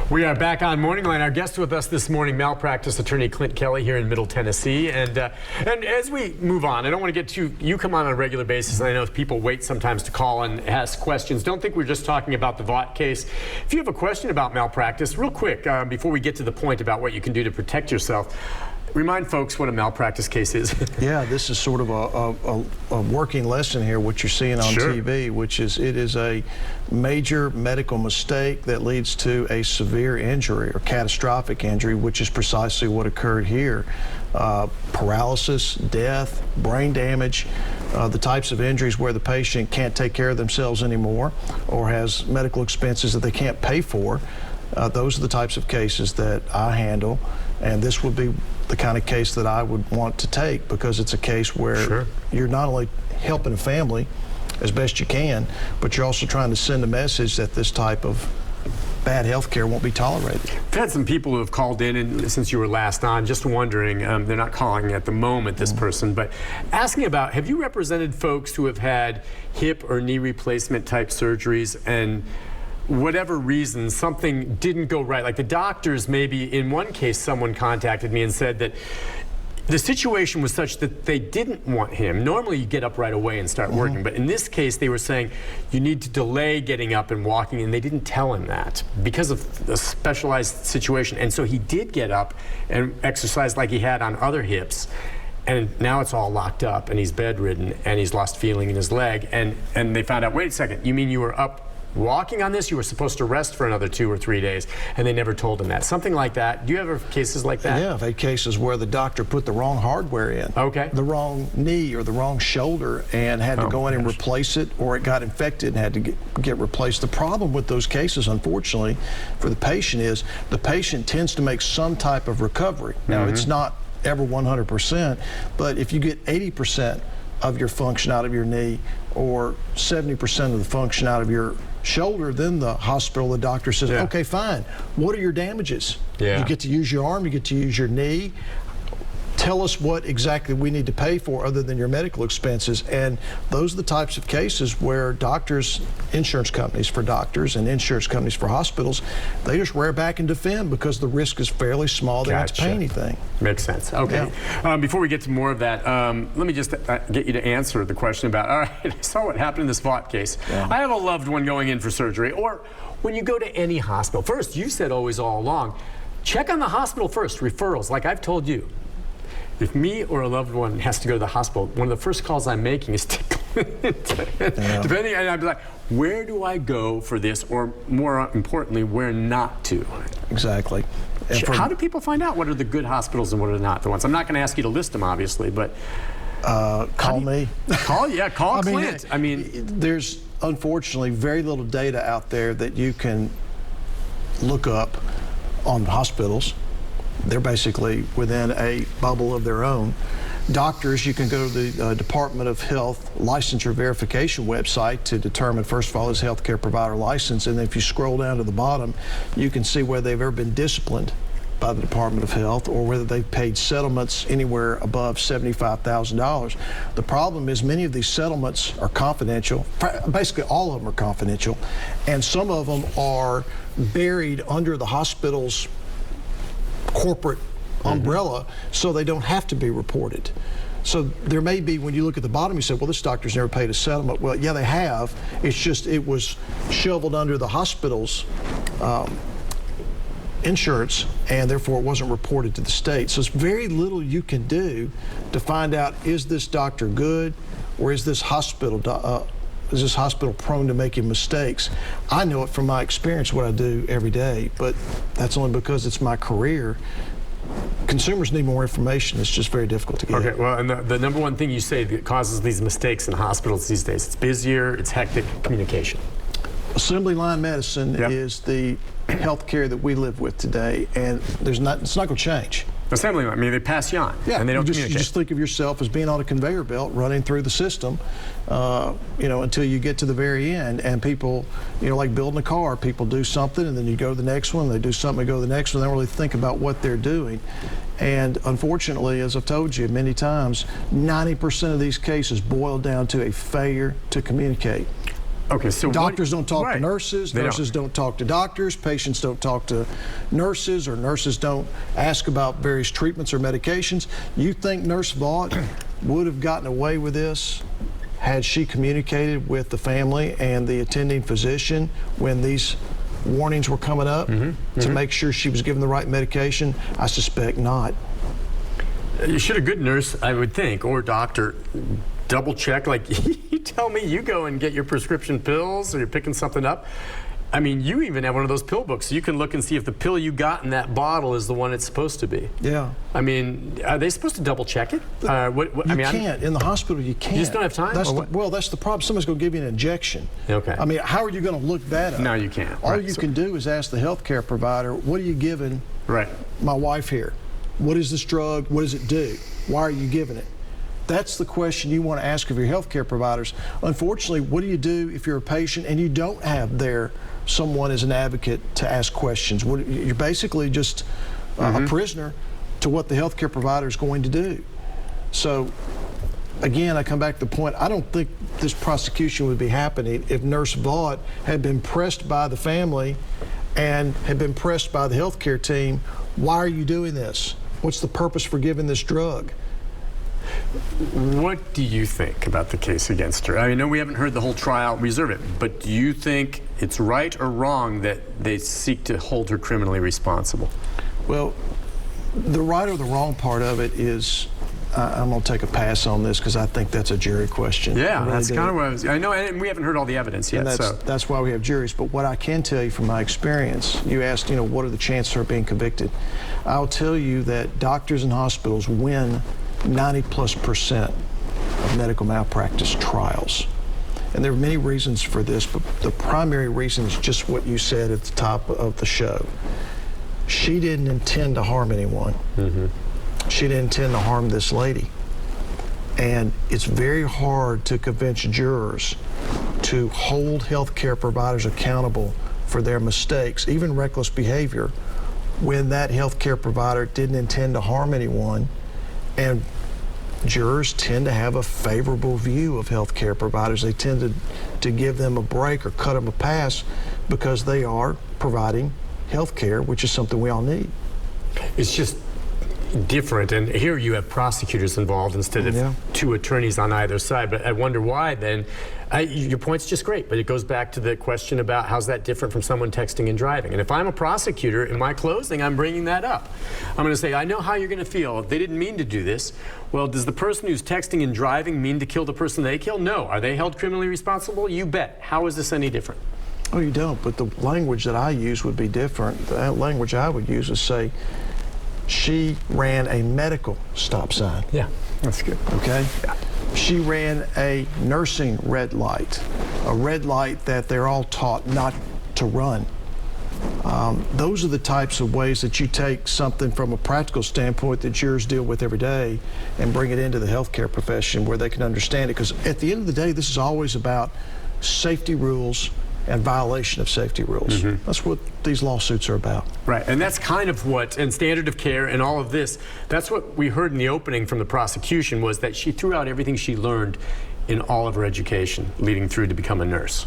We are back on Morning Line. Our guest with us this morning, malpractice attorney Clint Kelly here in Middle Tennessee. And as we move on, I don't want to get too, you come on a regular basis, and I know people wait sometimes to call and ask questions. Don't think we're just talking about the Vaught case. If you have a question about malpractice, real quick, before we get to the point about what you can do to protect yourself, remind folks what a malpractice case is. Yeah, this is sort of a working lesson here, what you're seeing on TV, which is it is a major medical mistake that leads to a severe injury or catastrophic injury, which is precisely what occurred here. Paralysis, death, brain damage, the types of injuries where the patient can't take care of themselves anymore or has medical expenses that they can't pay for. Those are the types of cases that I handle, and this would be the kind of case that I would want to take, because it's a case where you're not only helping a family as best you can, but you're also trying to send a message that this type of bad health care won't be tolerated. I've had some people who have called in, and since you were last on, just wondering, they're not calling at the moment, this person, but asking about, have you represented folks who have had hip or knee replacement type surgeries and whatever reason, something didn't go right? Like the doctors, maybe in one case, someone contacted me and said that the situation was such that they didn't want him. Normally you get up right away and start working, but in this case they were saying you need to delay getting up and walking, and they didn't tell him that because of the specialized situation. And so he did get up and exercise like he had on other hips, and now it's all locked up and he's bedridden and he's lost feeling in his leg, and they found out, wait a second, you mean you were up walking on this? You were supposed to rest for another 2 or 3 days, and they never told him that. Something like that. Do you ever have cases like that? Yeah, I've had cases where the doctor put the wrong hardware in. Okay. The wrong knee or the wrong shoulder, and had to go in and replace it, or it got infected and had to get replaced. The problem with those cases, unfortunately, for the patient is the patient tends to make some type of recovery. Now, it's not ever 100%, but if you get 80% of your function out of your knee or 70% of the function out of your shoulder, then the hospital, the doctor says, okay, fine. What are your damages? You get to use your arm, you get to use your knee. Tell us what exactly we need to pay for other than your medical expenses. And those are the types of cases where doctors, insurance companies for doctors and insurance companies for hospitals, they just rear back and defend because the risk is fairly small. They don't have to pay anything. Makes sense. Okay. Before we get to more of that, let me just get you to answer the question about, all right, I saw what happened in this Vaught case. I have a loved one going in for surgery, or when you go to any hospital, first, you said always all along, check on the hospital first, referrals, like I've told you. If me or a loved one has to go to the hospital, one of the first calls I'm making is to Clint. Depending, and I'd be like, where do I go for this? Or more importantly, where not to? Exactly. How do people find out what are the good hospitals and what are not the ones? I'm not going to ask you to list them, obviously, but call me. Call Clint. I mean, there's unfortunately very little data out there that you can look up on hospitals. They're basically within a bubble of their own. Doctors, you can go to the Department of Health licensure verification website to determine, first of all, his healthcare provider license, and then if you scroll down to the bottom, you can see whether they've ever been disciplined by the Department of Health or whether they've paid settlements anywhere above $75,000. The problem is many of these settlements are confidential. Basically, all of them are confidential, and some of them are buried under the hospital's corporate umbrella, so they don't have to be reported. So there may be, when you look at the bottom, you say, well, this doctor's never paid a settlement. Well, yeah, they have. It's just it was shoveled under the hospital's insurance, and therefore it wasn't reported to the state. So it's very little you can do to find out, is this doctor good, or is this hospital prone to making mistakes? I know it from my experience, what I do every day, but that's only because it's my career. Consumers need more information. It's just very difficult to get. Okay, well, and the number one thing you say that causes these mistakes in hospitals these days, it's busier, it's hectic, communication. Assembly line medicine is the health care that we live with today, and it's not going to change. Assembly line, I mean, they pass you on, and they don't communicate. You just think of yourself as being on a conveyor belt running through the system, until you get to the very end. And people, like building a car, people do something, and then you go to the next one, they do something, they go to the next one, they don't really think about what they're doing. And unfortunately, as I've told you many times, 90% of these cases boil down to a failure to communicate. Okay, so doctors don't talk to right. nurses, They nurses don't talk to doctors, patients don't talk to nurses, or nurses don't ask about various treatments or medications. You think Nurse Vaught would have gotten away with this had she communicated with the family and the attending physician when these warnings were coming up to make sure she was given the right medication? I suspect not. Should a good nurse, I would think, or doctor, double check? Like, you tell me you go and get your prescription pills or you're picking something up. I mean, you even have one of those pill books. So you can look and see if the pill you got in that bottle is the one it's supposed to be. Yeah. I mean, are they supposed to double check it? You can't. In the hospital, you can't. You just don't have time? Well, that's the problem. Somebody's going to give you an injection. Okay. I mean, how are you going to look that up? No, you can't. All you can do is ask the healthcare provider, what are you giving my wife here? What is this drug? What does it do? Why are you giving it? That's the question you want to ask of your healthcare providers. Unfortunately, what do you do if you're a patient and you don't have someone as an advocate to ask questions? You're basically just a prisoner to what the healthcare provider is going to do. So, again, I come back to the point, I don't think this prosecution would be happening if Nurse Vaught had been pressed by the family and had been pressed by the healthcare team. Why are you doing this? What's the purpose for giving this drug? What do you think about the case against her? I know we haven't heard the whole trial, reserve it, but do you think it's right or wrong that they seek to hold her criminally responsible? Well, the right or the wrong part of it is, I'm going to take a pass on this because I think that's a jury question. Yeah, really that's kind of what I know, and we haven't heard all the evidence yet. And that's why we have juries. But what I can tell you from my experience, you asked, what are the chances of her being convicted? I'll tell you that doctors and hospitals win 90+% of medical malpractice trials. And there are many reasons for this, but the primary reason is just what you said at the top of the show. She didn't intend to harm anyone. She didn't intend to harm this lady. And it's very hard to convince jurors to hold healthcare providers accountable for their mistakes, even reckless behavior, when that healthcare provider didn't intend to harm anyone. And jurors tend to have a favorable view of healthcare providers. They tend to give them a break or cut them a pass because they are providing healthcare, which is something we all need. It's just different, and here you have prosecutors involved instead of two attorneys on either side. But I wonder why then. Your point's just great, but it goes back to the question about how's that different from someone texting and driving. And if I'm a prosecutor in my closing, I'm bringing that up. I'm going to say, I know how you're going to feel. They didn't mean to do this. Well, does the person who's texting and driving mean to kill the person they kill? No. Are they held criminally responsible? You bet. How is this any different? Oh, you don't, but the language that I use would be different. The language I would use is say, she ran a medical stop sign. Yeah, that's good. Okay? Yeah. She ran a nursing red light, a red light that they're all taught not to run. Those are the types of ways that you take something from a practical standpoint that jurors deal with every day and bring it into the healthcare profession where they can understand it. Because at the end of the day, this is always about safety rules and violation of safety rules. That's what these lawsuits are about. Right, and that's kind of what, and standard of care and all of this, that's what we heard in the opening from the prosecution, was that she threw out everything she learned in all of her education leading through to become a nurse.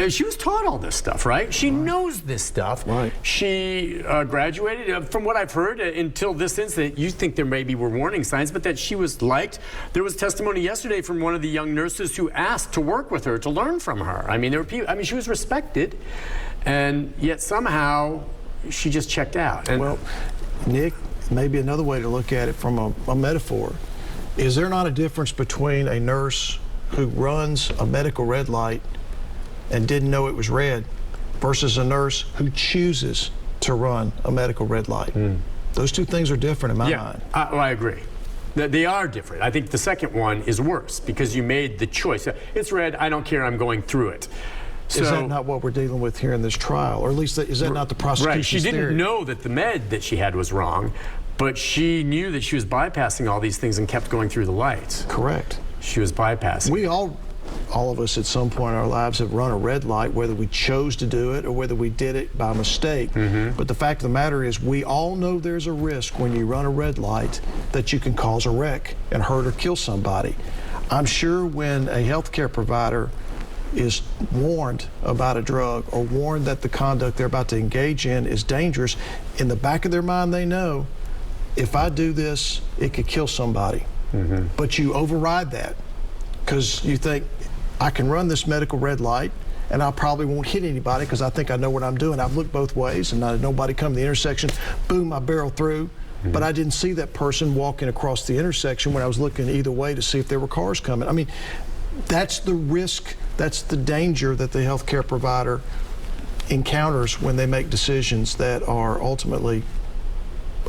She was taught all this stuff, right? She knows this stuff. Right. She graduated, from what I've heard, until this incident, you think there maybe were warning signs, but that she was liked. There was testimony yesterday from one of the young nurses who asked to work with her, to learn from her. I mean, there were people, she was respected, and yet somehow she just checked out. And well, Nick, maybe another way to look at it from a metaphor. Is there not a difference between a nurse who runs a medical red light and didn't know it was red versus a nurse who chooses to run a medical red light? Those two things are different in my mind. I agree. They are different. I think the second one is worse because you made the choice. It's red, I don't care, I'm going through it. So, is that not what we're dealing with here in this trial? Or at least, is that not the prosecution's theory? Right, she didn't theory? know that the med that she had was wrong, but she knew that she was bypassing all these things and kept going through the lights. Correct. She was bypassing. We all of us at some point in our lives have run a red light, whether we chose to do it or whether we did it by mistake. But the fact of the matter is we all know there's a risk when you run a red light that you can cause a wreck and hurt or kill somebody. I'm sure when a healthcare provider is warned about a drug or warned that the conduct they're about to engage in is dangerous, in the back of their mind they know, if I do this, it could kill somebody. But you override that because you think, I can run this medical red light and I probably won't hit anybody because I think I know what I'm doing. I've looked both ways and nobody come to the intersection, boom, I barrel through. But I didn't see that person walking across the intersection when I was looking either way to see if there were cars coming. I mean, that's the risk, that's the danger that the healthcare provider encounters when they make decisions that are ultimately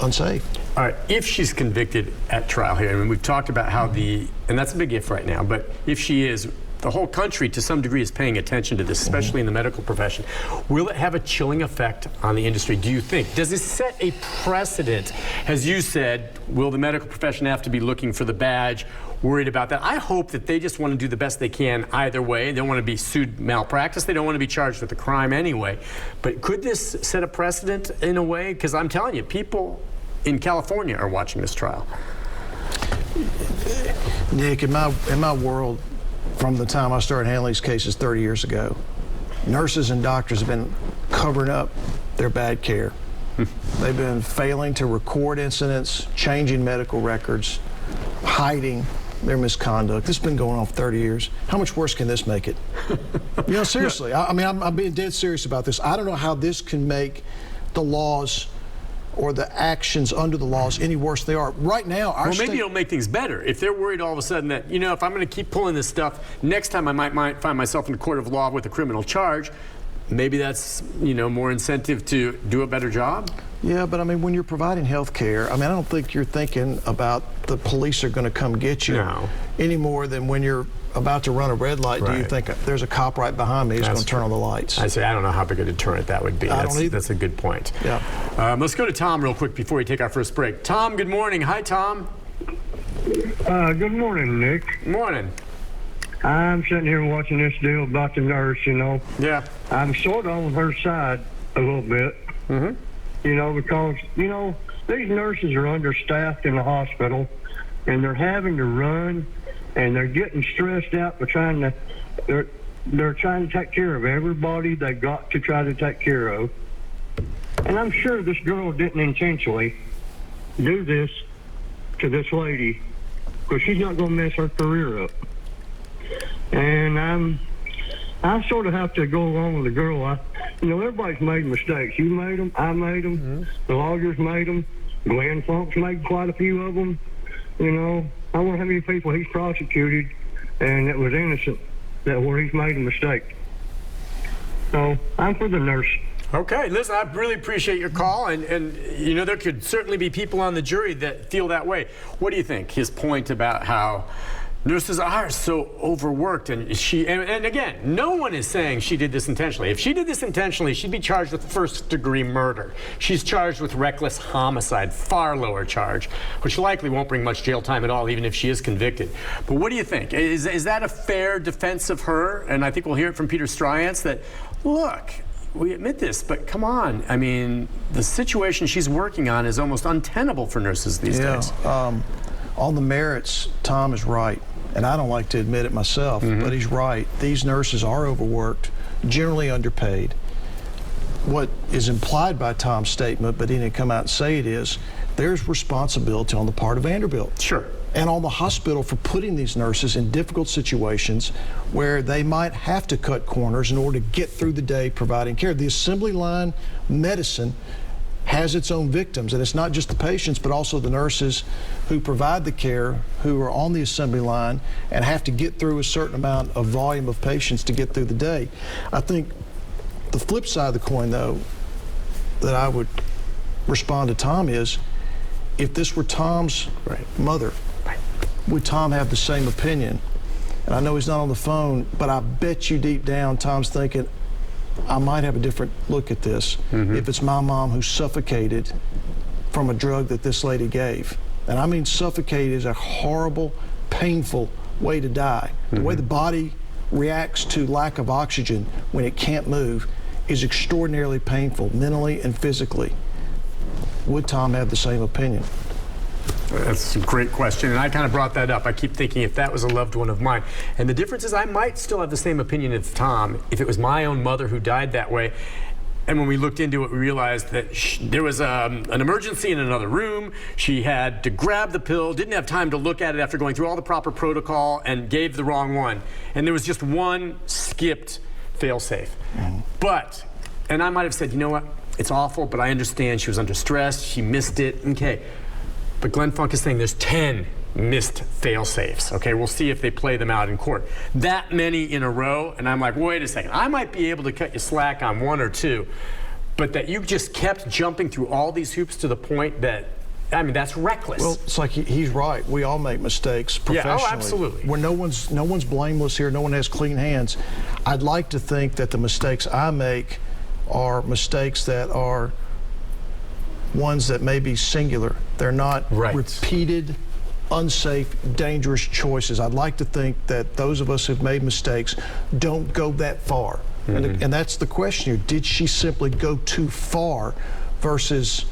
unsafe. All right, if she's convicted at trial here, I mean, we've talked about how and that's a big if right now, but if she is, the whole country to some degree is paying attention to this, especially in the medical profession. Will it have a chilling effect on the industry, do you think? Does it set a precedent? As you said, will the medical profession have to be looking for the badge, worried about that? I hope that they just want to do the best they can either way. They don't want to be sued malpractice. They don't want to be charged with a crime anyway. But could this set a precedent in a way? Because I'm telling you, people in California are watching this trial. Nick, in my world, from the time I started handling these cases 30 years ago, nurses and doctors have been covering up their bad care. They've been failing to record incidents, changing medical records, hiding their misconduct. This has been going on for 30 years. How much worse can this make it? You know, seriously. I mean, I'm being dead serious about this. I don't know how this can make the laws or the actions under the laws any worse than they are. Right now, our Well, maybe it'll make things better. If they're worried all of a sudden that, you know, if I'm going to keep pulling this stuff, next time I might find myself in a court of law with a criminal charge, maybe that's, you know, more incentive to do a better job? Yeah, but I mean, when you're providing health care, I mean, I don't think you're thinking about the police are going to come get you any more than when you're about to run a red light. Do you think there's a cop right behind me who's going to turn on the lights? I say, I don't know how big a deterrent that would be. That's a good point. Yeah. Let's go to Tom real quick before we take our first break. Tom, good morning. Hi, Tom. Good morning, Nick. Morning. I'm sitting here watching this deal about the nurse, you know. Yeah. I'm sort of on her side a little bit, you know, because, you know, these nurses are understaffed in the hospital, and they're having to run, and they're getting stressed out for they're trying to take care of everybody they've got to try to take care of. And I'm sure this girl didn't intentionally do this to this lady, because she's not going to mess her career up. And I sort of have to go along with the girl. You know, everybody's made mistakes. You made them, I made them, the lawyers made them, Glenn Funk's made quite a few of them. You know, I wonder how many people he's prosecuted and that was innocent, where he's made a mistake. So I'm for the nurse. Okay, listen, I really appreciate your call, and you know, there could certainly be people on the jury that feel that way. What do you think? His point about how nurses are so overworked, and again, no one is saying she did this intentionally. If she did this intentionally, she'd be charged with first-degree murder. She's charged with reckless homicide, far lower charge, which likely won't bring much jail time at all, even if she is convicted. But what do you think? Is that a fair defense of her? And I think we'll hear it from Peter Stryance that, look, we admit this, but come on. I mean, the situation she's working on is almost untenable for nurses these days. On the merits, Tom is right. And I don't like to admit it myself, but he's right. These nurses are overworked, generally underpaid. What is implied by Tom's statement, but he didn't come out and say it, is there's responsibility on the part of Vanderbilt. Sure. And on the hospital for putting these nurses in difficult situations where they might have to cut corners in order to get through the day providing care. The assembly line medicine has its own victims, and it's not just the patients, but also the nurses who provide the care, who are on the assembly line and have to get through a certain amount of volume of patients to get through the day. I think the flip side of the coin, though, that I would respond to Tom is, if this were Tom's mother, would Tom have the same opinion? And I know he's not on the phone, but I bet you deep down Tom's thinking, I might have a different look at this if it's my mom who suffocated from a drug that this lady gave. And I mean, suffocated is a horrible, painful way to die. The way the body reacts to lack of oxygen when it can't move is extraordinarily painful, mentally and physically. Would Tom have the same opinion? That's a great question, and I kind of brought that up. I keep thinking if that was a loved one of mine. And the difference is I might still have the same opinion as Tom if it was my own mother who died that way. And when we looked into it, we realized that there was an emergency in another room. She had to grab the pill, didn't have time to look at it after going through all the proper protocol, and gave the wrong one. And there was just one skipped fail-safe. But, and I might have said, you know what, it's awful, but I understand she was under stress, she missed it, okay. But Glenn Funk is saying there's 10 missed fail-safes, okay? We'll see if they play them out in court. That many in a row, and I'm like, wait a second, I might be able to cut you slack on 1 or 2, but that you just kept jumping through all these hoops to the point that, I mean, that's reckless. Well, it's like he's right. We all make mistakes professionally. Yeah, oh, absolutely. Where no one's blameless here. No one has clean hands. I'd like to think that the mistakes I make are mistakes that are ones that may be singular. They're not repeated, unsafe, dangerous choices. I'd like to think that those of us who've made mistakes don't go that far. And that's the question here. Did she simply go too far versus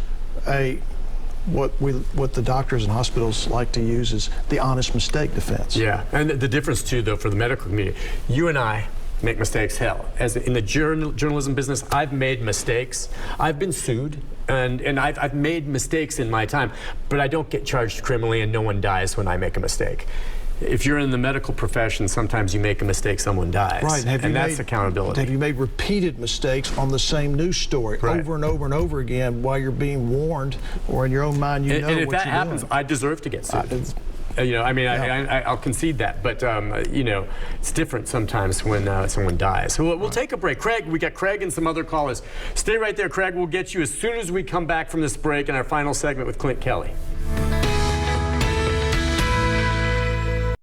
what the doctors and hospitals like to use is the honest mistake defense? Yeah, and the difference too, though, for the medical community, you and I make mistakes. Hell, as in the journalism business, I've made mistakes. I've been sued, and I've made mistakes in my time, but I don't get charged criminally, and no one dies when I make a mistake. If you're in the medical profession, sometimes you make a mistake, someone dies. Right, and that's accountability. Have you made repeated mistakes on the same news story over and over and over again while you're being warned, or in your own mind you know what you're doing? And if that happens, I deserve to get sued. You know, I mean, I'll concede that, but you know, it's different sometimes when someone dies. So we'll take a break. Craig, we got Craig and some other callers. Stay right there, Craig. We'll get you as soon as we come back from this break in our final segment with Clint Kelly.